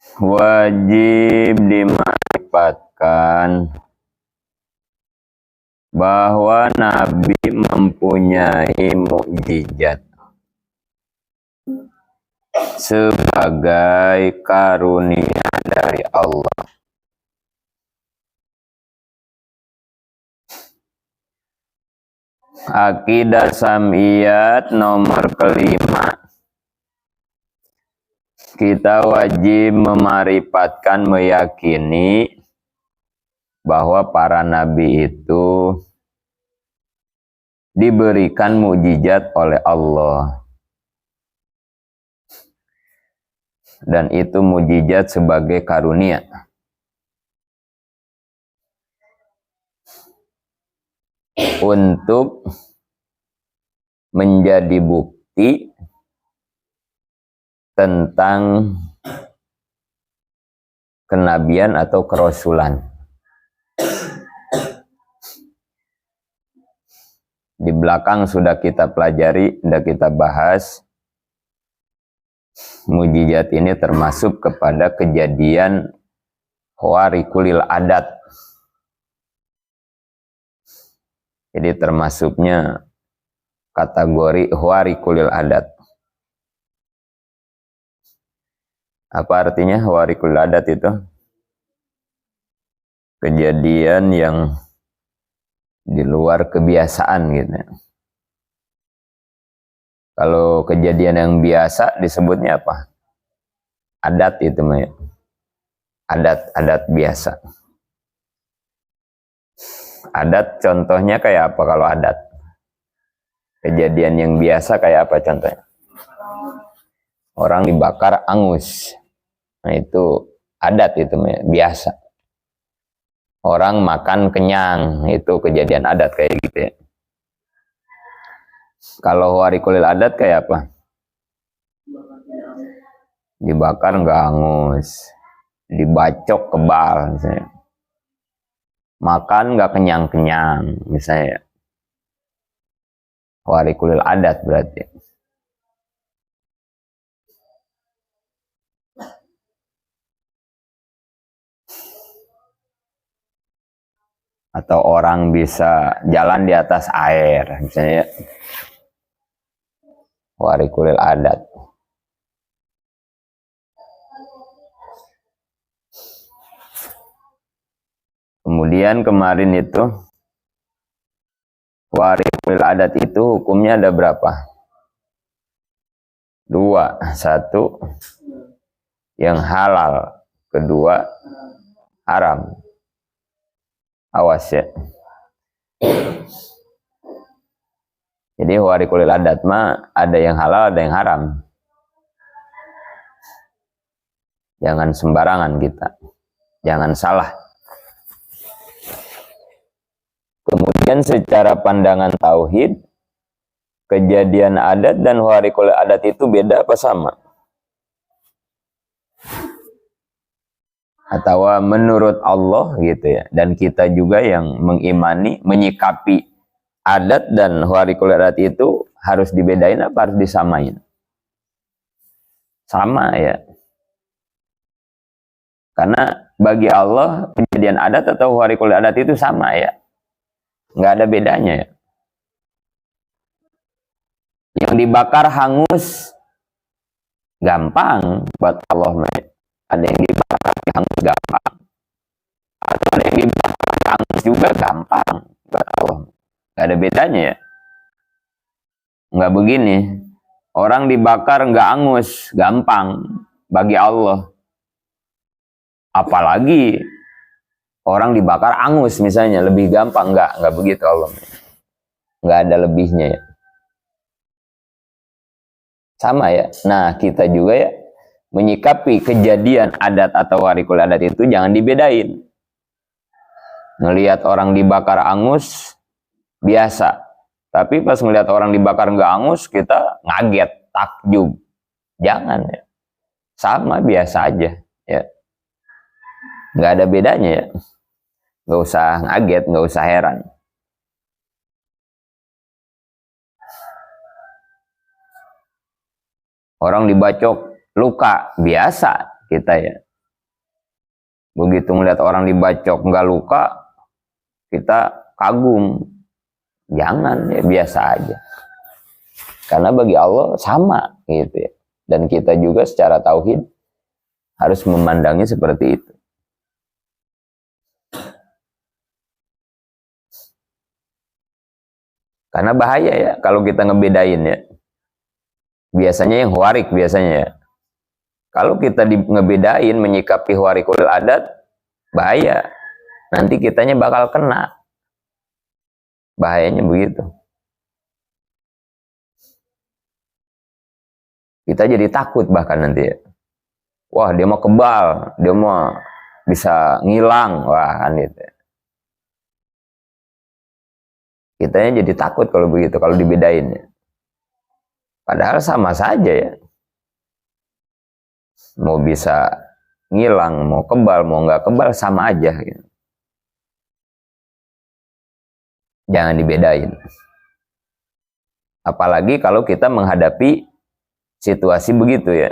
wajib dimarifatkan bahwa Nabi mempunyai mukjizat sebagai karunia dari Allah. Akidah Sam'iyat nomor kelima. Kita wajib memarifatkan, meyakini bahwa para nabi itu diberikan mukjizat oleh Allah. Dan itu mukjizat sebagai karunia. Untuk menjadi bukti tentang kenabian atau kerasulan. Di belakang sudah kita pelajari, sudah kita bahas, mukjizat ini termasuk kepada kejadian khawariqul adat. Jadi termasuknya kategori khawariqul adat. Apa artinya khawariqul adat itu? Kejadian yang di luar kebiasaan gitu. Kalau kejadian yang biasa disebutnya apa? Adat itu mah. Adat biasa. Adat contohnya kayak apa kalau adat? Kejadian yang biasa kayak apa contohnya? Orang dibakar angus. Nah itu adat itu biasa. Orang makan kenyang, itu kejadian adat kayak gitu ya. Kalau khawariqul adat kayak apa? Dibakar nggak angus, dibacok kebal misalnya. Makan nggak kenyang-kenyang misalnya. Khawariqul adat berarti. Atau orang bisa jalan di atas air misalnya. Khawariqul adat. Kemudian kemarin itu khawariqul adat itu hukumnya ada berapa? 2. 1 yang halal, kedua haram. Awas ya. Jadi khawariqul adat mah ada yang halal, ada yang haram. Jangan sembarangan kita. Jangan salah. Kemudian secara pandangan tauhid, kejadian adat dan khawariqul adat itu beda apa sama? Atau menurut Allah gitu ya. Dan kita juga yang mengimani, menyikapi adat dan khawariqul adat itu harus dibedain apa harus disamain? Sama ya. Karena bagi Allah kejadian adat atau khawariqul adat itu sama ya. Nggak ada bedanya ya. Yang dibakar hangus gampang buat Allah. Ada yang dibakar hangus gampang. Atau ada yang dibakar hangus juga gampang buat Allah. Nggak ada bedanya ya. Nggak begini. Orang dibakar nggak hangus gampang bagi Allah. Apalagi orang dibakar angus misalnya lebih gampang, enggak begitu Allah. Enggak ada lebihnya ya. Sama ya. Nah, kita juga ya menyikapi kejadian adat atau khawariqul adat itu jangan dibedain. Ngelihat orang dibakar angus biasa. Tapi pas ngelihat orang dibakar enggak angus kita ngaget, takjub. Jangan ya. Sama biasa aja ya. Enggak ada bedanya ya. Nggak usah ngaget, nggak usah heran. Orang dibacok luka biasa kita ya. Begitu melihat orang dibacok nggak luka, kita kagum. Jangan, ya biasa aja. Karena bagi Allah sama gitu ya. Dan kita juga secara tauhid harus memandangnya seperti itu. Karena bahaya ya kalau kita ngebedain ya. Biasanya yang huwarik biasanya ya. Kalau kita ngebedain menyikapi huwarikul adat, bahaya. Nanti kitanya bakal kena. Bahayanya begitu. Kita jadi takut bahkan nanti ya. Wah, dia mau kebal, dia mau bisa ngilang, wah kan gitu. Kitanya jadi takut kalau begitu, kalau dibedain ya. Padahal sama saja ya. Mau bisa ngilang, mau kebal, mau nggak kebal, sama aja gitu. Jangan dibedain. Apalagi kalau kita menghadapi situasi begitu ya.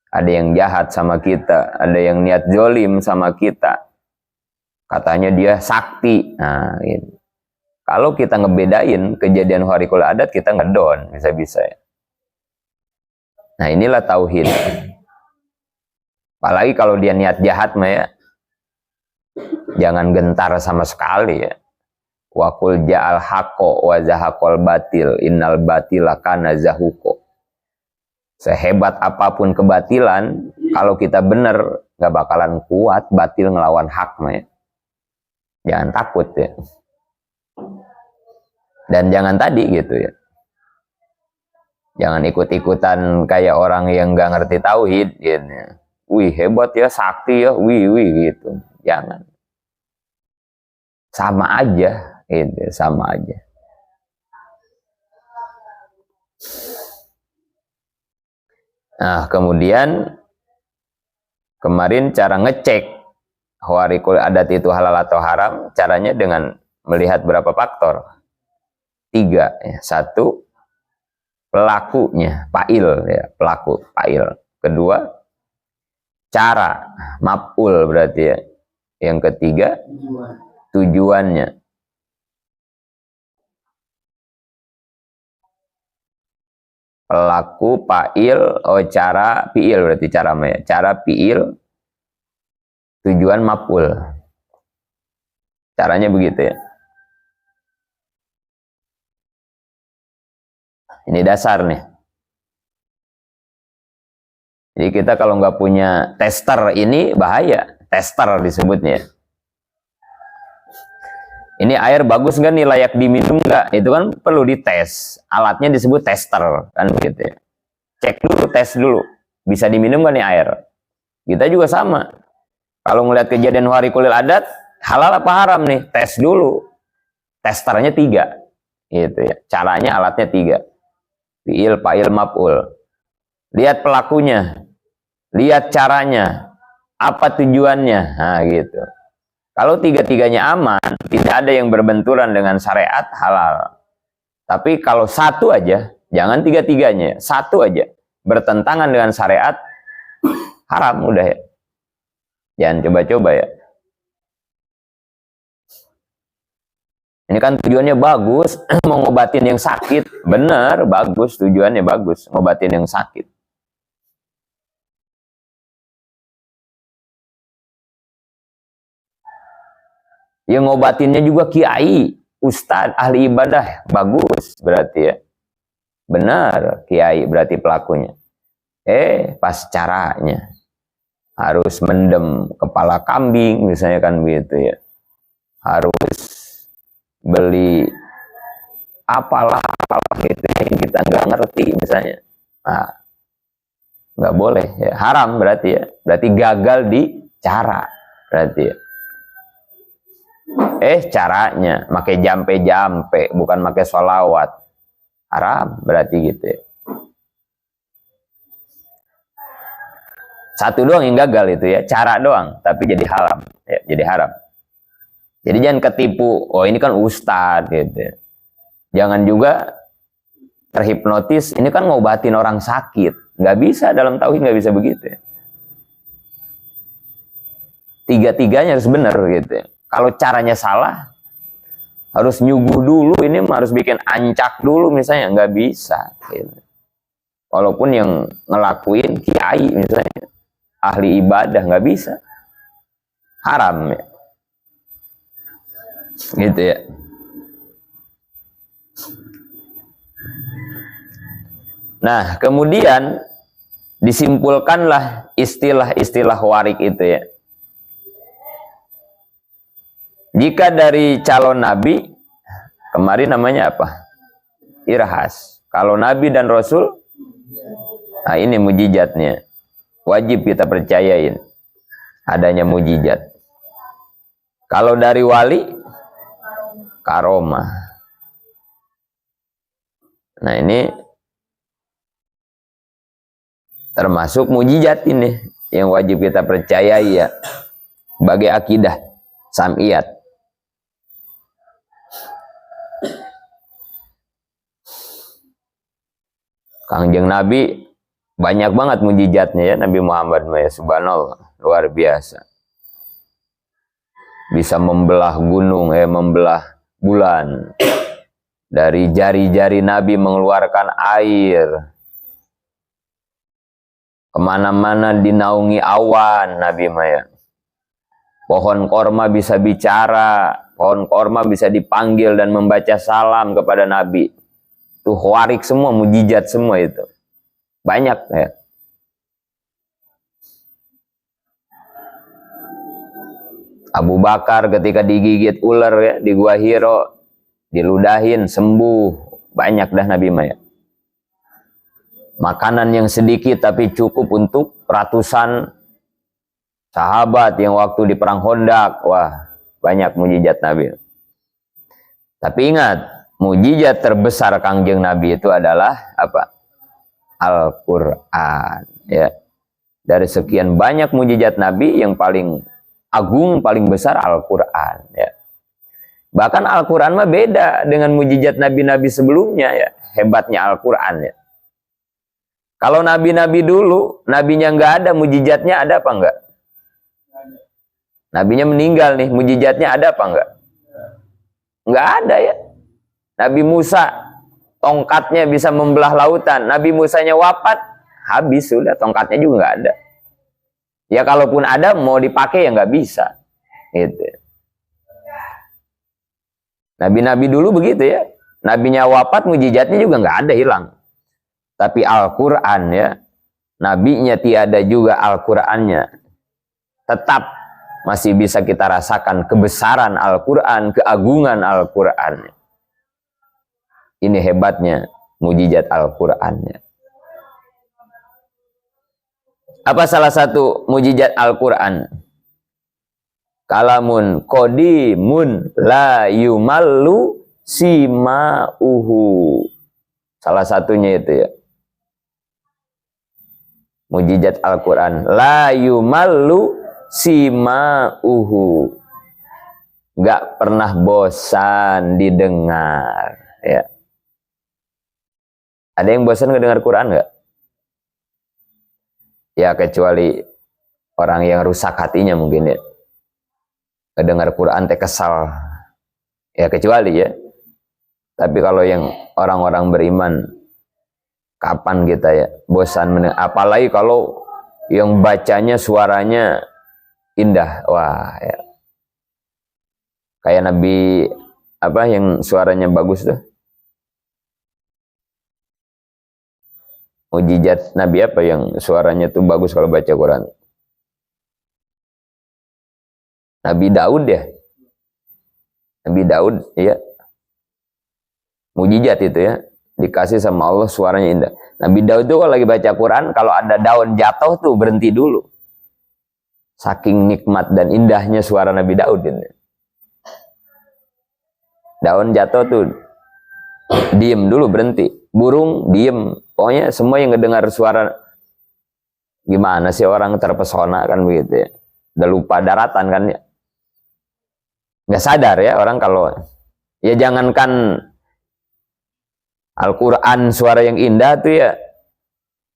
Ada yang jahat sama kita, ada yang niat zolim sama kita. Katanya dia sakti. Nah, gitu. Kalau kita ngebedain kejadian huwarikul adat, kita ngedon bisa-bisa ya. Nah, inilah tauhid. Apalagi kalau dia niat jahat mah ya, jangan gentar sama sekali ya. Wa qul ja'al haqqo wa zahaqal batil innal batila kana zahuqo. Sehebat apapun kebatilan, kalau kita benar nggak bakalan kuat batil ngelawan hak mah ya. Jangan takut ya. Dan jangan tadi gitu ya. Jangan ikut-ikutan kayak orang yang nggak ngerti tauhid gitu. Wih, hebat ya, sakti ya, wih gitu. Jangan. Sama aja gitu, sama aja. Nah, kemudian kemarin cara ngecek huwarikul adat itu halal atau haram, caranya dengan melihat berapa faktor. 3 ya. 1, pelakunya, fa'il ya, pelaku, fa'il. Kedua, cara, maf'ul berarti ya. Yang ketiga, tujuannya. Pelaku, fa'il, cara, fi'il berarti cara ya. Cara, fi'il, tujuan, maf'ul. Caranya begitu ya. Ini dasar nih. Jadi kita kalau nggak punya tester ini bahaya. Tester disebutnya. Ini air bagus nggak nih, layak diminum nggak? Itu kan perlu dites. Alatnya disebut tester kan begitu ya. Cek dulu, tes dulu. Bisa diminum nggak nih air? Kita juga sama. Kalau ngelihat kejadian huwarikul adat, halal apa haram nih? Tes dulu. Testernya 3. Gitu ya. Caranya, alatnya 3. Fi'il, fa'il, maf'ul. Lihat pelakunya, lihat caranya, apa tujuannya, nah gitu. Kalau 3-tiganya aman, tidak ada yang berbenturan dengan syariat, halal. Tapi kalau 1 aja, jangan 3-tiganya, 1 aja bertentangan dengan syariat, haram udah ya. Jangan coba-coba ya. Ini kan tujuannya bagus, mau ngobatin yang sakit. Bener, bagus, tujuannya bagus, ngobatin yang sakit. Yang ngobatinnya juga kiai, ustadz, ahli ibadah, bagus berarti ya. Benar, kiai berarti pelakunya. Pas caranya. Harus mendem kepala kambing, misalnya kan begitu ya. Harus beli apalah gitu yang kita nggak ngerti misalnya, nah nggak boleh ya, haram berarti ya, berarti gagal di cara berarti ya. Caranya pakai jampe bukan pakai sholawat, haram berarti gitu ya. 1 doang yang gagal itu ya, cara doang tapi jadi haram ya, jadi haram. Jadi jangan ketipu, oh ini kan ustadz gitu. Jangan juga terhipnotis, ini kan ngobatin orang sakit. Nggak bisa, dalam tauhid nggak bisa begitu. tiga-tiganya harus benar gitu. Kalau caranya salah, harus nyuguh dulu, ini harus bikin ancak dulu misalnya, nggak bisa. Gitu. Walaupun yang ngelakuin kiai misalnya, ahli ibadah, nggak bisa, haram ya. Gitu ya. Nah, kemudian disimpulkanlah istilah-istilah warik itu ya. Jika dari calon nabi, kemarin namanya apa? Irhas. Kalau nabi dan rasul, nah ini mujizatnya. Wajib kita percayain adanya mujizat. Kalau dari wali, karomah. Nah ini termasuk mujizat ini yang wajib kita percayai ya, sebagai akidah sam'iyat. Kangjeng Nabi banyak banget mujizatnya ya, Nabi Muhammad subhanallah, luar biasa. Bisa membelah gunung, membelah bulan. Dari jari-jari Nabi mengeluarkan air. Kemana-mana dinaungi awan Nabi Maya. Pohon korma bisa bicara, pohon korma bisa dipanggil dan membaca salam kepada Nabi. Tuh warik semua, mujizat semua itu. Banyak ya. Abu Bakar ketika digigit ular ya, di Gua Hiro, diludahin, sembuh. Banyak dah Nabi Maya. Makanan yang sedikit tapi cukup untuk ratusan sahabat yang waktu di perang Khandaq. Wah, banyak mujizat Nabi. Tapi ingat, mujizat terbesar Kangjeng Nabi itu adalah apa? Al-Quran ya. Dari sekian banyak mujizat Nabi, yang paling agung, paling besar Al-Quran ya. Bahkan Al-Quran mah beda dengan mujizat nabi-nabi sebelumnya ya. Hebatnya Al-Quran ya. Kalau nabi-nabi dulu, nabinya nggak ada, mujizatnya ada apa enggak? Nabinya meninggal nih, mujizatnya ada apa enggak? Nggak ada ya. Nabi Musa, tongkatnya bisa membelah lautan. Nabi Musanya wafat, habis sudah, tongkatnya juga nggak ada. Ya kalaupun ada, mau dipakai ya nggak bisa. Gitu. Nabi-nabi dulu begitu ya. Nabinya wafat, mujizatnya juga nggak ada, hilang. Tapi Al-Quran ya, nabinya tiada juga, Al-Qurannya tetap masih bisa kita rasakan kebesaran Al-Quran, keagungan Al-Quran. Ini hebatnya mujizat Al-Qur'annya. Apa salah satu mujizat Al-Qur'an? Kalamun qadimun la yumallu sima'uhu. Salah satunya itu ya. Mujizat Al-Qur'an. La yumallu sima'uhu. Gak pernah bosan didengar ya. Ada yang bosan ngedengar Quran nggak? Ya kecuali orang yang rusak hatinya mungkin ya. Ngedengar Quran teh kesal. Ya kecuali ya. Tapi kalau yang orang-orang beriman, kapan kita ya bosan mendengar? Apalagi kalau yang bacanya suaranya indah. Wah ya. Kayak Nabi apa yang suaranya bagus tuh? Mujizat Nabi apa yang suaranya tuh bagus kalau baca Quran? Nabi Daud ya. Nabi Daud ya. Mujizat itu ya. Dikasih sama Allah suaranya indah. Nabi Daud tuh kalau lagi baca Quran, kalau ada daun jatuh tuh berhenti dulu. Saking nikmat dan indahnya suara Nabi Daud ini. Daun jatuh tuh diem dulu, berhenti. Burung diem. Pokoknya semua yang ngedengar suara, gimana sih orang terpesona kan begitu ya. Udah lupa daratan kan ya. Nggak sadar ya orang kalau, ya jangankan Al-Quran suara yang indah tuh ya.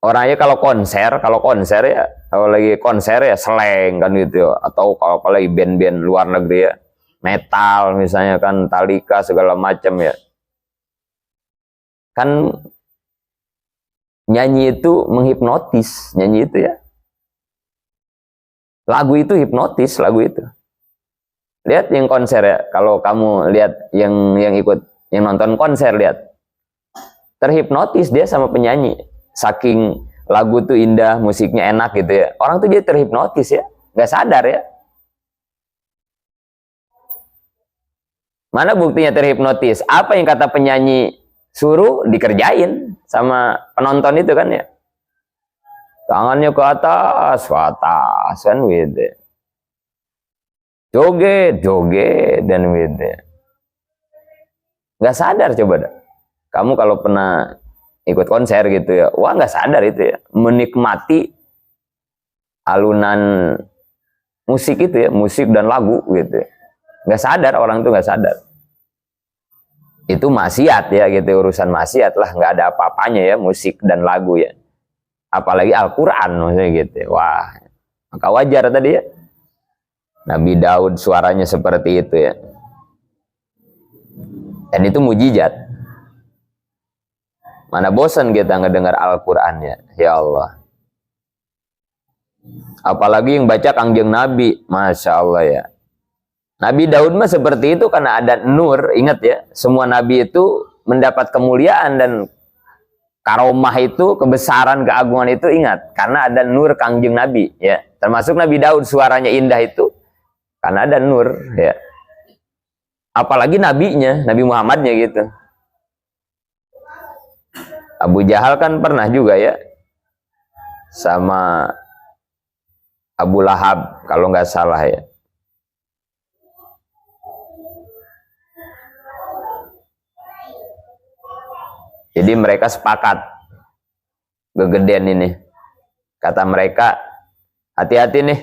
Orangnya kalau konser ya, kalau lagi konser ya slang kan gitu ya. Atau kalau lagi band-band luar negeri ya, metal misalnya kan, Metallica segala macam ya. Kan nyanyi itu menghipnotis, nyanyi itu ya. Lagu itu hipnotis, lagu itu. Lihat yang konser ya, kalau kamu lihat yang ikut, yang nonton konser, lihat. Terhipnotis dia sama penyanyi. Saking lagu tuh indah, musiknya enak gitu ya. Orang tuh jadi terhipnotis ya, nggak sadar ya. Mana buktinya terhipnotis? Apa yang kata penyanyi suruh dikerjain sama penonton itu kan ya. Tangannya ke atas kan gitu. Joget dan gitu. Nggak sadar coba dah. Kamu kalau pernah ikut konser gitu ya, wah nggak sadar itu ya, menikmati alunan musik itu ya, musik dan lagu gitu ya. Nggak sadar, orang itu nggak sadar. Itu maksiat ya gitu, urusan maksiat lah, nggak ada apa-apanya ya musik dan lagu ya. Apalagi Al-Quran maksudnya gitu. Wah, maka wajar tadi ya. Nabi Daud suaranya seperti itu ya. Dan itu mujizat. Mana bosan kita ngedengar Al-Quran ya. Ya Allah. Apalagi yang baca Kangjeng Nabi. Masya Allah ya. Nabi Daud mah seperti itu karena ada nur. Ingat ya. Semua Nabi itu mendapat kemuliaan dan karomah itu, kebesaran, keagungan itu ingat. Karena ada nur Kangjeng Nabi ya. Termasuk Nabi Daud suaranya indah itu. Karena ada nur ya. Apalagi nabinya, Nabi Muhammadnya gitu. Abu Jahal kan pernah juga ya sama Abu Lahab kalau nggak salah ya. Jadi mereka sepakat gegedean ini. Kata mereka, hati-hati nih,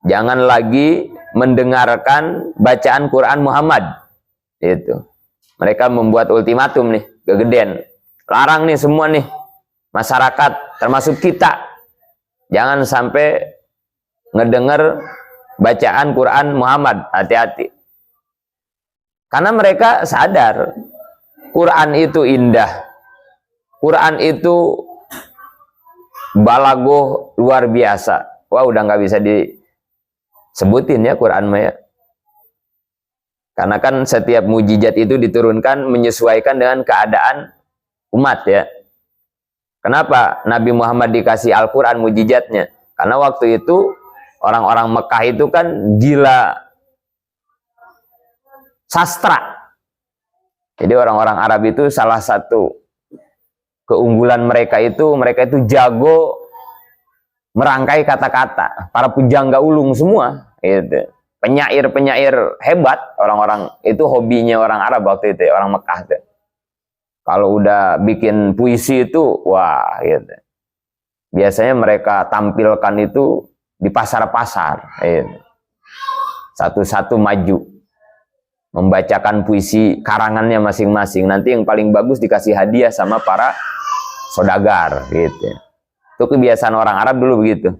jangan lagi mendengarkan bacaan Quran Muhammad. Itu. Mereka membuat ultimatum nih, gegedean. Larang nih semua nih, masyarakat, termasuk kita. Jangan sampai ngedenger bacaan Quran Muhammad, hati-hati. Karena mereka sadar, Quran itu indah. Quran itu balagoh luar biasa. Wah, udah nggak bisa disebutin ya Quran Maya. Karena kan setiap mujizat itu diturunkan menyesuaikan dengan keadaan umat ya. Kenapa Nabi Muhammad dikasih Al-Quran mujizatnya? Karena waktu itu orang-orang Mekah itu kan gila sastra. Jadi orang-orang Arab itu salah satu keunggulan mereka itu jago merangkai kata-kata. Para pujangga ulung semua gitu. Penyair-penyair hebat, orang-orang itu hobinya orang Arab waktu itu, orang Mekah tuh. Kalau udah bikin puisi itu, wah gitu. Biasanya mereka tampilkan itu di pasar-pasar. Gitu. Satu-satu maju. Membacakan puisi karangannya masing-masing. Nanti yang paling bagus dikasih hadiah sama para saudagar. Gitu. Itu kebiasaan orang Arab dulu begitu.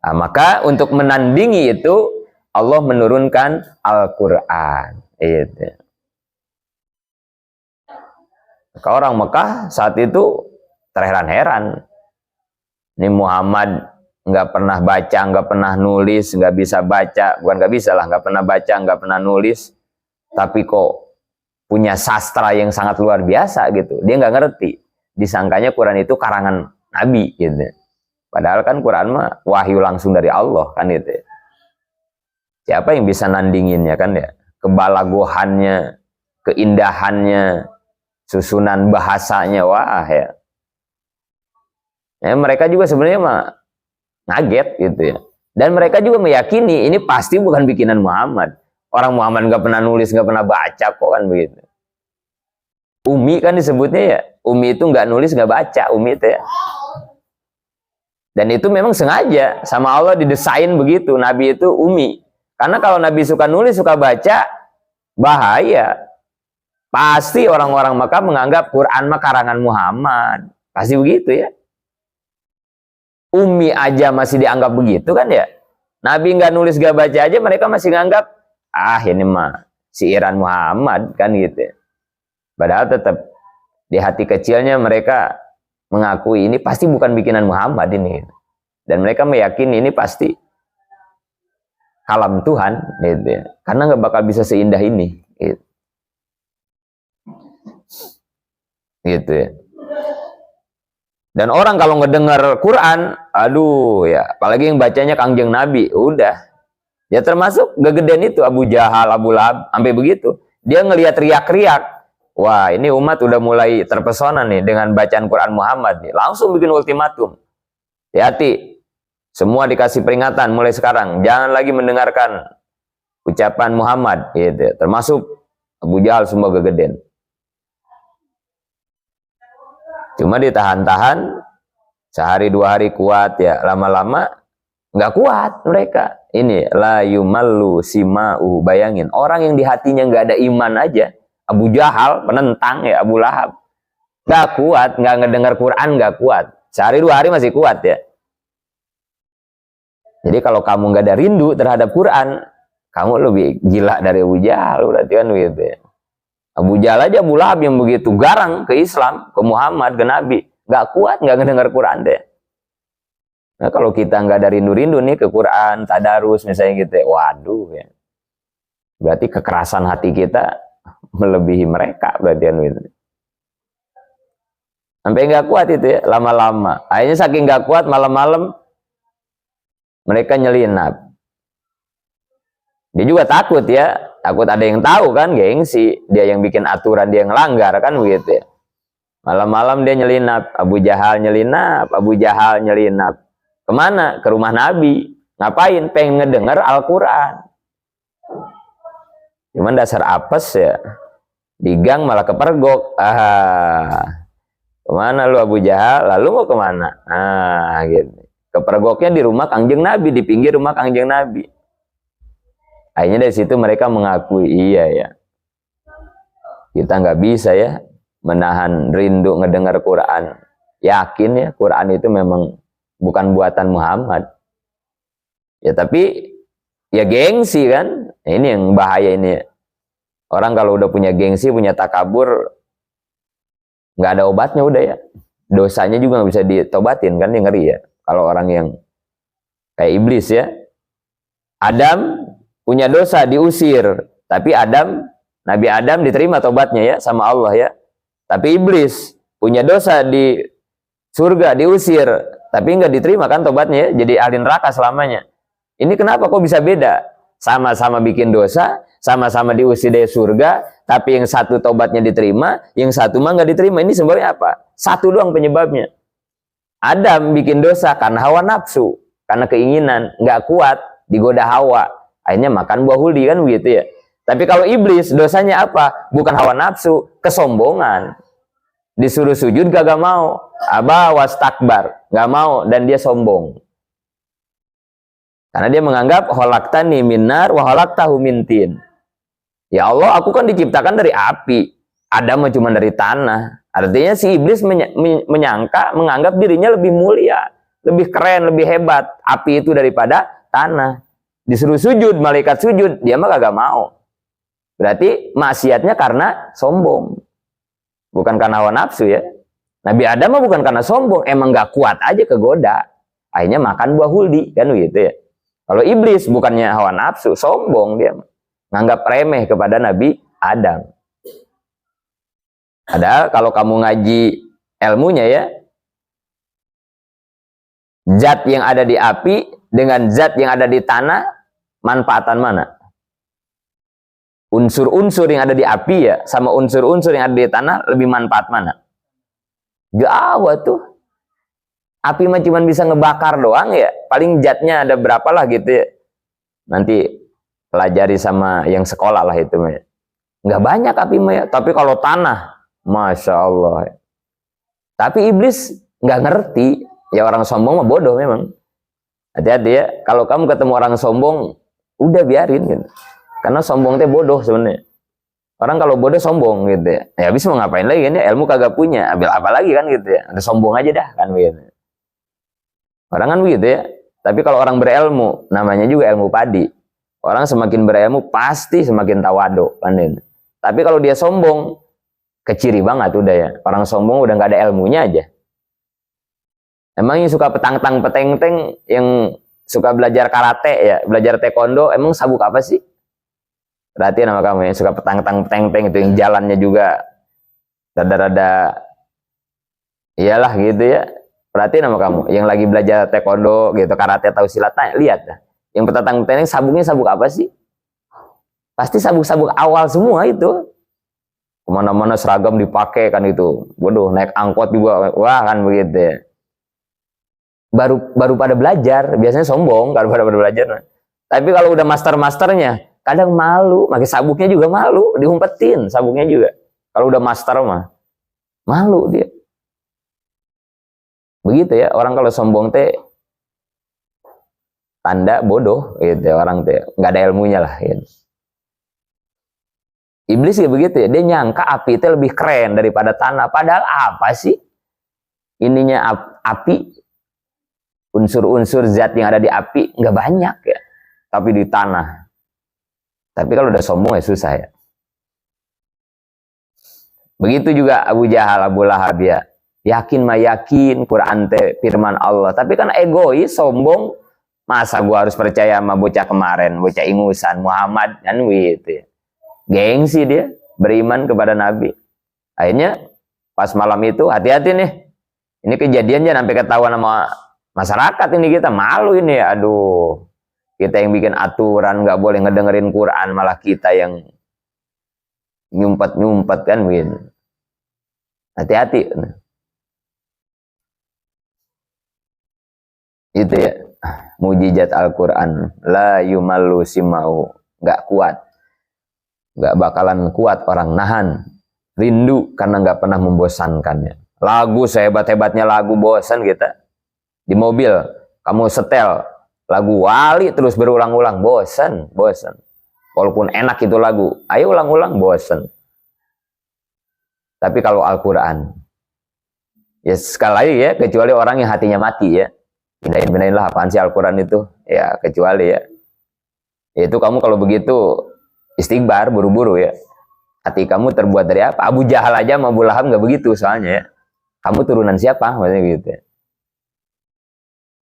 Nah, maka untuk menandingi itu, Allah menurunkan Al-Quran. Gitu. Maka orang Mekah saat itu terheran-heran. Ini Muhammad nggak pernah baca, nggak pernah nulis, nggak bisa baca, bukan nggak bisa lah, nggak pernah baca, nggak pernah nulis, tapi kok punya sastra yang sangat luar biasa gitu. Dia nggak ngerti. Disangkanya Quran itu karangan Nabi gitu. Padahal kan Quran mah wahyu langsung dari Allah kan itu. Siapa yang bisa nandinginnya kan ya? Kebalagohannya, keindahannya, susunan bahasanya, wah ya. Ya mereka juga sebenarnya mah ngaget gitu ya. Dan mereka juga meyakini ini pasti bukan bikinan Muhammad. Orang Muhammad nggak pernah nulis, nggak pernah baca kok kan begitu. Umi kan disebutnya ya. Umi itu nggak nulis, nggak baca, Umi itu ya. Dan itu memang sengaja sama Allah didesain begitu. Nabi itu Umi. Karena kalau Nabi suka nulis, suka baca, bahaya. Pasti orang-orang Mekah menganggap Quran mah karangan Muhammad. Pasti begitu ya. Umi aja masih dianggap begitu kan ya. Nabi nggak nulis nggak baca aja mereka masih nganggap ini mah siiran Muhammad kan gitu ya. Padahal tetap di hati kecilnya mereka mengakui ini pasti bukan bikinan Muhammad ini. Dan mereka meyakini ini pasti kalam Tuhan gitu ya. Karena nggak bakal bisa seindah ini gitu ya. Dan orang kalau ngedengar Quran, aduh ya, apalagi yang bacanya Kangjeng Nabi, udah. Ya termasuk gegeden itu Abu Jahal, Abu Lahab, sampai begitu. Dia ngelihat riak-riak. Wah, ini umat udah mulai terpesona nih dengan bacaan Quran Muhammad nih. Langsung bikin ultimatum. Hati-hati. Semua dikasih peringatan mulai sekarang. Jangan lagi mendengarkan ucapan Muhammad gitu. Termasuk Abu Jahal semua gegeden. Cuma ditahan-tahan sehari dua hari kuat ya, lama-lama nggak kuat mereka. Ini la yumallu sima'u, bayangin orang yang di hatinya nggak ada iman aja, Abu Jahal penentang ya, Abu Lahab nggak kuat, nggak ngedengar Quran nggak kuat. Sehari dua hari masih kuat ya. Jadi kalau kamu nggak ada rindu terhadap Quran, kamu lebih gila dari Abu Jahal berarti kan gitu ya. Abu Jahal aja, Abu Lahab yang begitu garang ke Islam, ke Muhammad, ke Nabi, nggak kuat, nggak ngedengar Quran deh. Nah kalau kita nggak ada rindu-rindu nih ke Quran, tadarus misalnya gitu, waduh ya. Berarti kekerasan hati kita melebihi mereka berarti kan gitu. Sampai nggak kuat itu ya, lama-lama. Akhirnya saking nggak kuat, malam-malam mereka nyelinap. Dia juga takut ya, takut ada yang tahu kan, gengsi. Dia yang bikin aturan, dia yang langgar kan begitu ya. Malam-malam dia nyelinap, Abu Jahal nyelinap, Abu Jahal nyelinap. Kemana? Ke rumah Nabi. Ngapain? Pengen ngedenger Al-Quran. Cuman dasar apes ya. Di gang malah kepergok. Kemana lu Abu Jahal? Lalu mau kemana? Gitu. Kepergoknya di rumah Kangjeng Nabi, di pinggir rumah Kangjeng Nabi. Akhirnya dari situ mereka mengakui, iya ya, kita nggak bisa ya menahan rindu ngedengar Quran. Yakin ya Quran itu memang bukan buatan Muhammad. Ya tapi ya gengsi kan, ini yang bahaya ini. Orang kalau udah punya gengsi, punya takabur, nggak ada obatnya udah ya. Dosanya juga nggak bisa ditobatin kan, yang ngeri ya. Kalau orang yang kayak iblis ya, Adam punya dosa diusir, tapi Nabi Adam diterima tobatnya ya sama Allah ya. Tapi iblis punya dosa di surga diusir, tapi nggak diterima kan tobatnya ya, jadi ahli neraka selamanya. Ini kenapa kok bisa beda? Sama-sama bikin dosa, sama-sama diusir dari surga, tapi yang satu tobatnya diterima, yang satu mah nggak diterima. Ini sebabnya apa? Satu doang penyebabnya. Adam bikin dosa karena hawa nafsu, karena keinginan, nggak kuat, digoda hawa. Akhirnya makan buah huldi kan begitu ya. Tapi kalau iblis dosanya apa? Bukan hawa nafsu, kesombongan. Disuruh sujud gak mau. Aba wastakbar, gak mau dan dia sombong. Karena dia menganggap khalaqtani min nar wa khalaqtahu min tin. Ya Allah, aku kan diciptakan dari api. Adam cuma dari tanah. Artinya si iblis menganggap dirinya lebih mulia, lebih keren, lebih hebat. Api itu daripada tanah. Disuruh sujud, malaikat sujud, dia mah kagak mau. Berarti maksiatnya karena sombong, bukan karena hawa nafsu ya. Nabi Adam mah bukan karena sombong, emang gak kuat aja kegoda. Akhirnya makan buah huldi kan gitu ya. Kalau iblis bukannya hawa nafsu, sombong dia, nganggap remeh kepada Nabi Adam. Padahal kalau kamu ngaji ilmunya ya, zat yang ada di api dengan zat yang ada di tanah, manfaatan mana? Unsur-unsur yang ada di api ya sama unsur-unsur yang ada di tanah lebih manfaat mana? Jauh tuh. Api mah cuma bisa ngebakar doang ya. Paling zatnya ada berapa lah gitu ya. Nanti pelajari sama yang sekolah lah itu mah. Nggak banyak api mah ya. Tapi kalau tanah, Masya Allah. Tapi iblis nggak ngerti. Ya orang sombong mah bodoh memang. Hati-hati ya. Kalau kamu ketemu orang sombong, udah biarin gitu. Karena sombong teh bodoh sebenarnya. Orang kalau bodoh sombong gitu ya. Ya habis mau ngapain lagi kan ya, ilmu kagak punya, ambil apa lagi kan gitu ya. Ada sombong aja dah kan gitu. Orang kan begitu ya. Tapi kalau orang berilmu, namanya juga ilmu padi. Orang semakin berilmu pasti semakin tawadu kan gitu. Tapi kalau dia sombong, keciri banget udah ya. Orang sombong udah nggak ada ilmunya aja. Emang yang suka petang-tang peteng-teng, yang suka belajar karate ya, belajar taekwondo, emang sabuk apa sih? Perhatian sama kamu yang suka petang-tang peteng-teng itu, yang jalannya juga rada-rada iyalah gitu ya. Perhatiin sama kamu yang lagi belajar taekwondo gitu, karate atau silat, lihat dah. Yang petang peteng sabuknya sabuk apa sih? Pasti sabuk-sabuk awal semua itu. Kemana-mana seragam dipakai kan itu. Waduh, naik angkot juga, wah kan begitu ya. Baru pada belajar, biasanya sombong kalau pada belajar. Tapi kalau udah masternya, kadang malu, pakai sabuknya juga malu, diumpetin sabuknya juga. Kalau udah master mah, malu dia. Begitu ya, orang kalau sombong teh tanda bodoh gitu ya, orang teh nggak ada ilmunya lah gitu. Iblis ya begitu ya, dia nyangka api itu lebih keren daripada tanah, padahal apa sih ininya api, unsur-unsur zat yang ada di api nggak banyak ya, tapi di tanah. Tapi kalau udah sombong ya susah ya. Begitu juga Abu Jahal, Abu Lahab ya. Yakin mah yakin Quran teh firman Allah, tapi kan egois, sombong. Masa gua harus percaya sama bocah kemarin, bocah ingusan Muhammad kan gitu ya. Gengsi dia beriman kepada Nabi. Akhirnya pas malam itu hati-hati nih. Ini kejadiannya sampai ketahuan sama masyarakat ini, kita malu ini ya. Aduh. Kita yang bikin aturan nggak boleh ngedengerin Quran, malah kita yang nyumpet-nyumpet kan begini. Hati-hati. Itu ya, mujizat Al-Quran. La yumallu simau. Nggak kuat. Nggak bakalan kuat orang nahan. Rindu karena nggak pernah membosankannya. Lagu sehebat-hebatnya lagu, bosan kita. Di mobil, kamu setel lagu Wali terus berulang-ulang, bosan. Walaupun enak itu lagu, ayo ulang-ulang, bosan. Tapi kalau Al-Quran, ya sekali lagi ya, kecuali orang yang hatinya mati ya, bedain lah apaan sih Al-Quran itu, ya kecuali ya, itu kamu kalau begitu istighbar buru-buru ya. Hati kamu terbuat dari apa? Abu Jahal aja sama Abu Lahab nggak begitu soalnya ya. Kamu turunan siapa? Maksudnya gitu ya.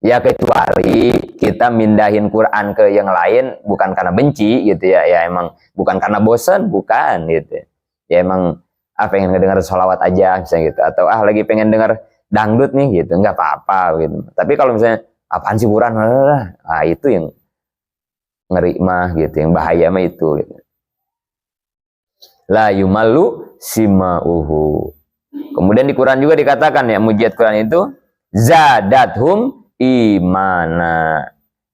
Ya kecuali kita mindahin Quran ke yang lain bukan karena benci gitu ya, ya emang bukan karena bosan, bukan gitu ya, emang pengen ngedenger sholawat aja misalnya gitu, atau lagi pengen denger dangdut nih gitu, nggak apa-apa gitu. Tapi kalau misalnya apaan sih Quran, itu yang ngeri mah gitu, yang bahaya mah itu gitu. La yumallu simauhu. Kemudian di Quran juga dikatakan ya, mujizat Quran itu zadathum imana.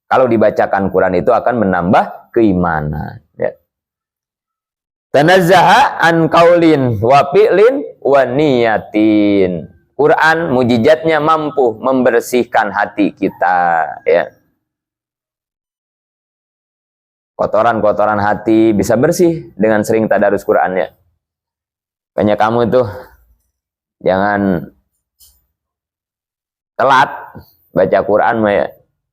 Kalau dibacakan Quran itu akan menambah keimanan ya. Tanazzaha an qaulin wa fi'lin wa niyatin. Quran mujizatnya mampu membersihkan hati kita ya. Kotoran-kotoran hati bisa bersih dengan sering tadarus Quran ya. Banyak kamu tuh jangan telat baca Quran mah ya.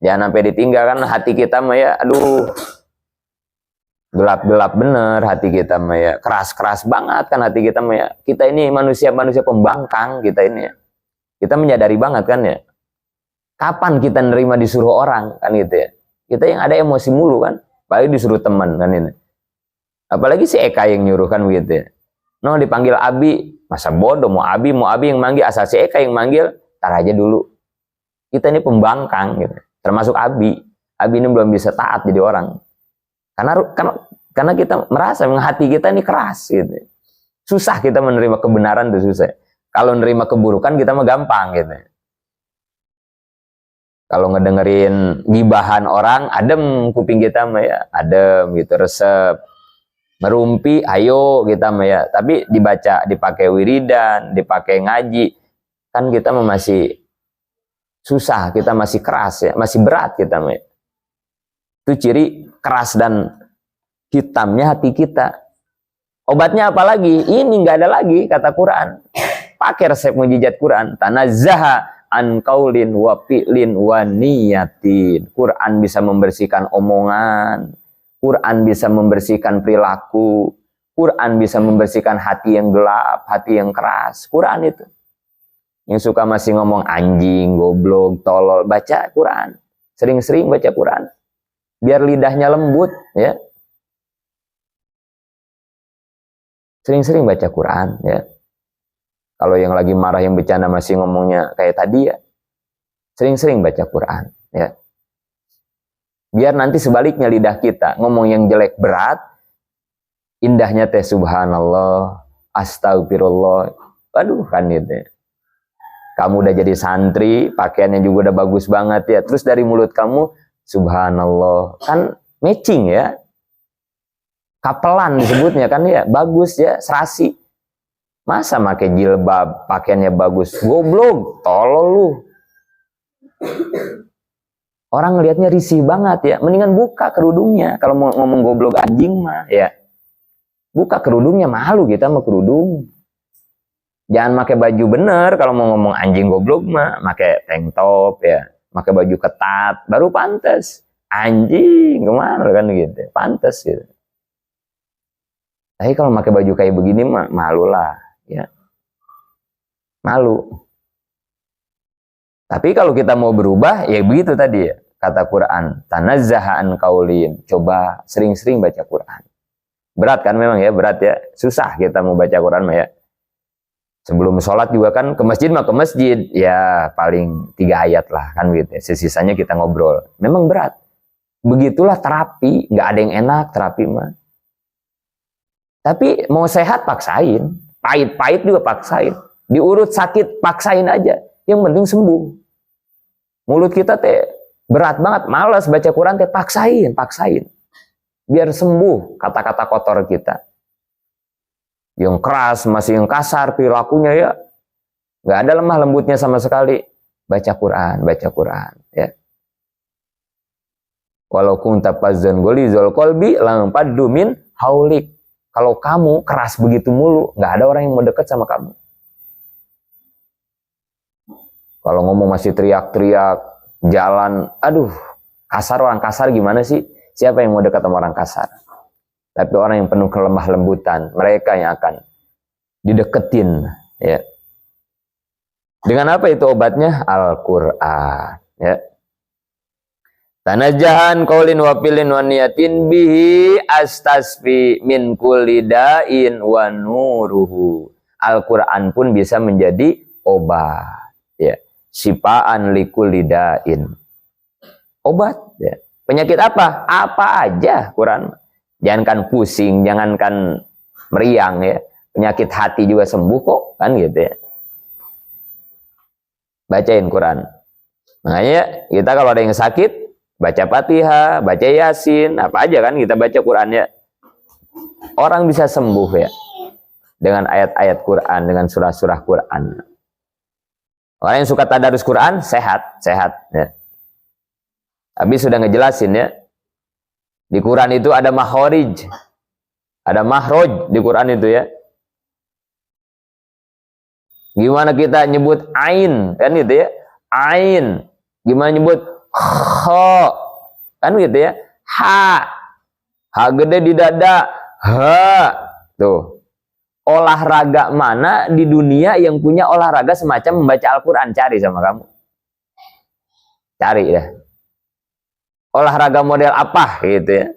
Jangan sampai ditinggalkan hati kita mah ya. Aduh, gelap-gelap bener hati kita mah ya. Keras-keras banget kan hati kita mah ya. Kita ini manusia-manusia pembangkang kita ini ya. Kita menyadari banget kan ya. Kapan kita nerima disuruh orang kan gitu ya. Kita yang ada emosi mulu kan. Apalagi disuruh teman kan ini. Apalagi si Eka yang nyuruh kan begitu ya. No dipanggil Abi, masa bodoh mau Abi yang manggil, asal si Eka yang manggil, tar aja dulu. Kita ini pembangkang gitu. Termasuk Abi. Abi ini belum bisa taat jadi orang. Karena kita merasa hati kita ini keras gitu. Susah kita menerima kebenaran tuh susah. Kalau menerima keburukan kita mah gampang gitu. Kalau ngedengerin gibahan orang, adem kuping kita mah ya, adem gitu, resep. Merumpi, ayo kita mah ya. Tapi dibaca, dipakai wiridan, dipakai ngaji, kan kita mah masih susah, kita masih keras ya, masih berat kita mah ya. Itu ciri keras dan hitamnya hati kita. Obatnya apa lagi? Ini nggak ada lagi kata Quran. Pakai resep mujizat Quran. Tanazzaha an qaulin wa fi'lin wa niyatin. Quran bisa membersihkan omongan. Quran bisa membersihkan perilaku. Quran bisa membersihkan hati yang gelap, hati yang keras. Quran itu. Yang suka masih ngomong anjing, goblok, tolol, baca Quran. Sering-sering baca Quran. Biar lidahnya lembut, ya. Sering-sering baca Quran, ya. Kalau yang lagi marah, yang bercanda masih ngomongnya kayak tadi, ya. Sering-sering baca Quran, ya. Biar nanti sebaliknya lidah kita ngomong yang jelek berat, indahnya teh subhanallah, astagfirullah. Aduh, kan itu. Kamu udah jadi santri, pakaiannya juga udah bagus banget, ya. Terus dari mulut kamu subhanallah, kan matching, ya. Kapelan disebutnya kan, ya, bagus, ya, serasi. Masa pakai jilbab, pakaiannya bagus, goblok, tolol lu. Orang ngelihatnya risih banget, ya. Mendingan buka kerudungnya kalau mau ngomong goblok anjing mah, ya. Buka kerudungnya, malu kita sama kerudung. Jangan pakai baju bener kalau mau ngomong anjing goblok mah, pakai tank top, ya. Pakai baju ketat baru pantas. Anjing kemana kan gitu, pantas gitu. Tapi kalau pakai baju kayak begini mah malu lah, ya. Malu. Tapi kalau kita mau berubah, ya begitu tadi, ya. Kata Quran, tanazzaha an qaulin. Coba sering-sering baca Quran. Berat kan memang, ya, berat, ya. Susah kita mau baca Quran mah, ya. Sebelum sholat juga kan ke masjid mah ke masjid, ya paling 3 ayat lah kan gitu. Sisanya kita ngobrol. Memang berat. Begitulah terapi, nggak ada yang enak terapi mah. Tapi mau sehat paksain, pahit-pahit juga paksain. Diurut sakit paksain aja. Yang penting sembuh. Mulut kita teh berat banget, malas baca Quran teh paksain. Biar sembuh kata-kata kotor kita. Yang keras, masih yang kasar perilakunya, ya. Nggak ada lemah lembutnya sama sekali. Baca Quran, ya. Walau kunta fazzan ghalidhal qalbi lam faddu min haulik. Kalau kamu keras begitu mulu, nggak ada orang yang mau dekat sama kamu. Kalau ngomong masih teriak-teriak, jalan, aduh, kasar, orang kasar gimana sih? Siapa yang mau dekat sama orang kasar? Tapi orang yang penuh kelemah lembutan, mereka yang akan dideketin, ya. Dengan apa itu obatnya? Al-Qur'an, ya. Tanazzahan qaulin wa filin wa niyatin bihi astasfi min kulli da'in wa nuruhu. Al-Qur'an pun bisa menjadi obat, ya. Sifaan likulli da'in. Obat, ya. Penyakit apa? Apa aja Quran. Jangankan pusing, jangankan meriang, ya. Penyakit hati juga sembuh kok, kan gitu, ya. Bacain Quran. Makanya kita kalau ada yang sakit, baca Fatihah, baca Yasin, apa aja kan kita baca Quran, ya. Orang bisa sembuh, ya. Dengan ayat-ayat Quran, dengan surah-surah Quran. Orang yang suka tadarus Quran, sehat, ya. Habis sudah ngejelasin, ya. Di Quran itu ada makhraj, ada makhraj di Quran itu, ya. Gimana kita nyebut ain, kan gitu, ya. Ain. Gimana nyebut kha, kan gitu, ya. Ha gede di dada, ha. Tuh. Olahraga mana di dunia yang punya olahraga semacam membaca Al-Quran? Cari sama kamu. Cari, ya. Olahraga model apa gitu, ya.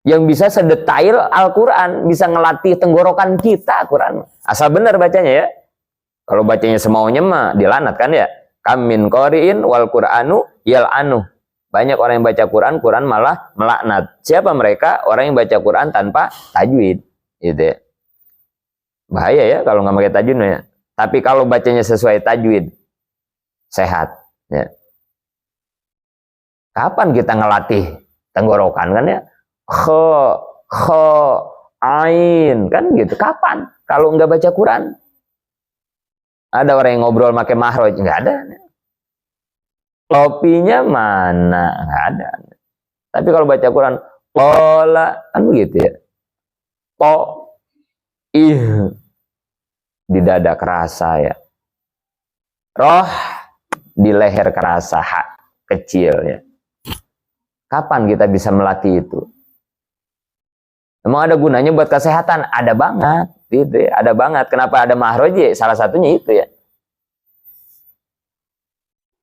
Yang bisa sedetail Al-Quran, bisa ngelatih tenggorokan kita Quran. Asal benar bacanya, ya. Kalau bacanya semaunya mah dilanat, kan, ya. Kamin qari'in wal Qur'anu yal'anu. Banyak orang yang baca Quran, Quran malah melaknat. Siapa mereka? Orang yang baca Quran tanpa tajwid, gitu, ya. Bahaya, ya, kalau nggak pakai tajwid, ya. Tapi kalau bacanya sesuai tajwid, sehat, ya. Kapan kita ngelatih tenggorokan, kan, ya? Kho, ain, kan gitu. Kapan? Kalau nggak baca Quran. Ada orang yang ngobrol pakai makhraj, nggak ada. Kopinya mana? Nggak ada. Tapi kalau baca Quran, qala, kan begitu, ya. to, ih, di dada kerasa ya. Roh, di leher kerasa, hak kecil ya. Kapan kita bisa melatih itu? Emang ada gunanya buat kesehatan? Ada banget, gitu ya. Ada banget. Kenapa ada mahroji? Salah satunya itu ya.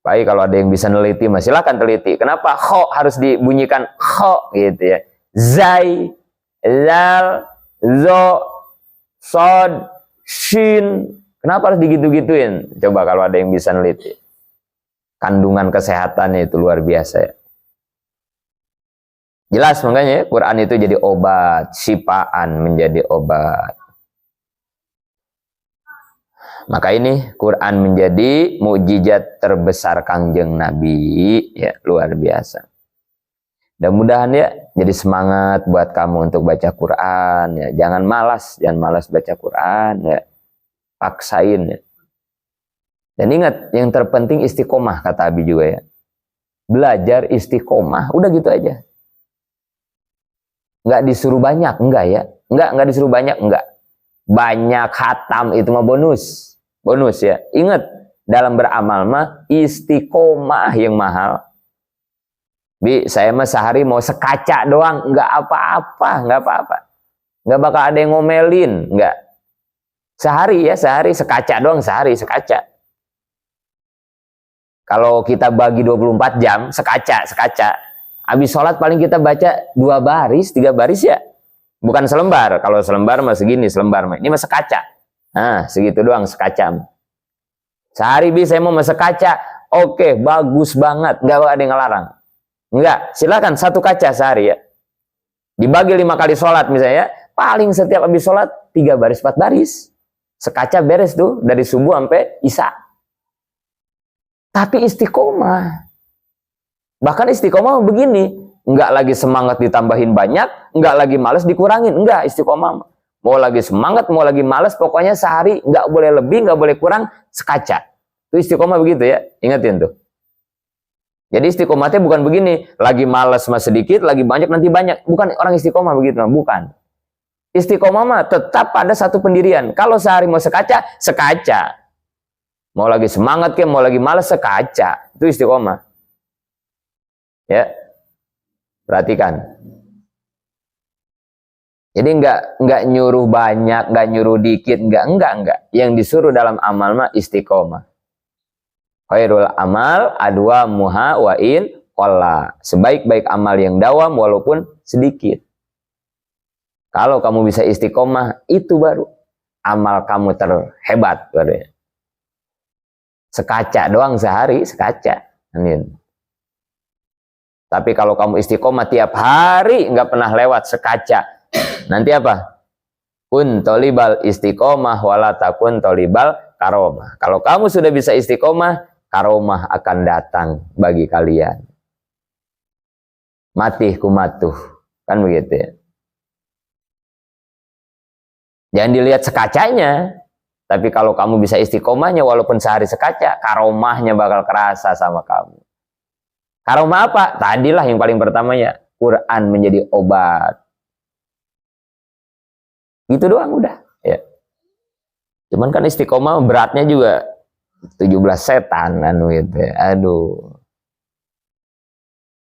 Baik, kalau ada yang bisa neliti, silakan teliti. Kenapa kho harus dibunyikan kho gitu ya? Zai, zal, zo, sod, shin. Kenapa harus digitu-gituin? Coba kalau ada yang bisa neliti. Kandungan kesehatannya itu luar biasa ya. Jelas makanya Quran itu jadi obat, sifaan menjadi obat. Maka ini Quran menjadi mukjizat terbesar Kangjeng Nabi ya, luar biasa. Mudah-mudahan ya jadi semangat buat kamu untuk baca Quran ya. Jangan malas baca Quran ya. Paksain ya. Dan ingat yang terpenting istiqomah kata Abi juga ya. Belajar istiqomah, udah gitu aja. Nggak disuruh banyak, enggak ya. Enggak disuruh banyak, enggak. Banyak khatam itu mah bonus. Bonus ya. Ingat, dalam beramal mah istiqomah yang mahal. Bi, saya mah sehari mau sekaca doang, enggak apa-apa, enggak apa-apa. Enggak bakal ada yang ngomelin, enggak. Sehari sekaca doang, sehari sekaca. Kalau kita bagi 24 jam, sekaca. Habis sholat paling kita baca 2 baris, 3 baris ya. Bukan selembar. Kalau selembar mah segini, selembar mah. Ini mah sekaca. Nah, segitu doang sekacam. Sehari bisa mau sekaca. Oke, bagus banget. Nggak ada yang ngelarang. Enggak, silakan 1 kaca sehari ya. Dibagi 5 kali sholat misalnya. Paling setiap habis sholat 3 baris, 4 baris. Sekaca beres tuh. Dari subuh sampai isya. Tapi istiqomah. Bahkan istiqomah begini. Enggak lagi semangat ditambahin banyak. Enggak lagi males dikurangin. Enggak, istiqomah. Mau lagi semangat, mau lagi males, pokoknya sehari nggak boleh lebih, nggak boleh kurang, sekaca. Itu istiqomah begitu ya, ingatin tuh. Jadi istiqomahnya bukan begini, lagi males mah sedikit, lagi banyak nanti banyak. Bukan orang istiqomah begitu, bukan. Istiqomah mah tetap pada satu pendirian. Kalau sehari mau sekaca, sekaca. Mau lagi semangat ke, mau lagi males, sekaca. Itu istiqomah. Ya, perhatikan. Jadi enggak nyuruh banyak, enggak nyuruh dikit, enggak. Yang disuruh dalam amal mah istiqomah. Khairul amal adwa muha wa in qalla. Sebaik-baik amal yang dawam walaupun sedikit. Kalau kamu bisa istiqomah, itu baru amal kamu terhebat baru ya. Sekaca doang sehari, sekaca. Tapi kalau kamu istiqomah tiap hari enggak pernah lewat sekaca, nanti apa? Kun tolibal istiqomah wala takun tolibal karomah. Kalau kamu sudah bisa istiqomah, karomah akan datang bagi kalian. Matih kumatuh. Kan begitu ya. Jangan dilihat sekacanya. Tapi kalau kamu bisa istiqomahnya walaupun sehari sekaca, karomahnya bakal kerasa sama kamu. Karomah apa? Tadilah yang paling pertamanya. Quran menjadi obat. Gitu doang udah ya. Cuman kan istiqomah beratnya juga 17 setan kan gitu ya. Aduh.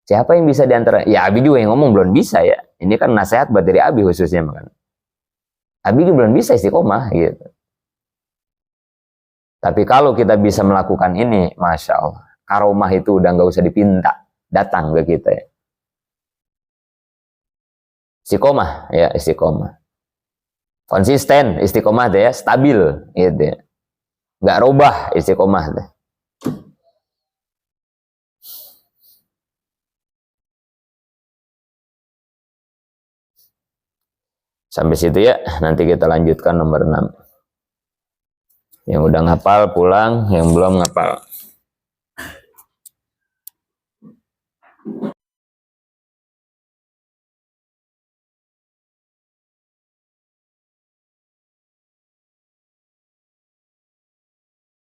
Siapa yang bisa diantara? Ya Abi juga yang ngomong belum bisa ya. Ini kan nasihat buat dari Abi khususnya makan. Abi juga belum bisa istiqomah gitu. Tapi kalau kita bisa melakukan ini, Masya Allah. Karomah itu udah nggak usah dipinta. Datang ke kita ya. Istiqomah ya, istiqomah. Konsisten istiqomah deh ya, stabil gitu ya. Nggak robah istiqomah deh. Sampai situ ya, nanti kita lanjutkan nomor 6. Yang udah ngapal pulang, yang belum ngapal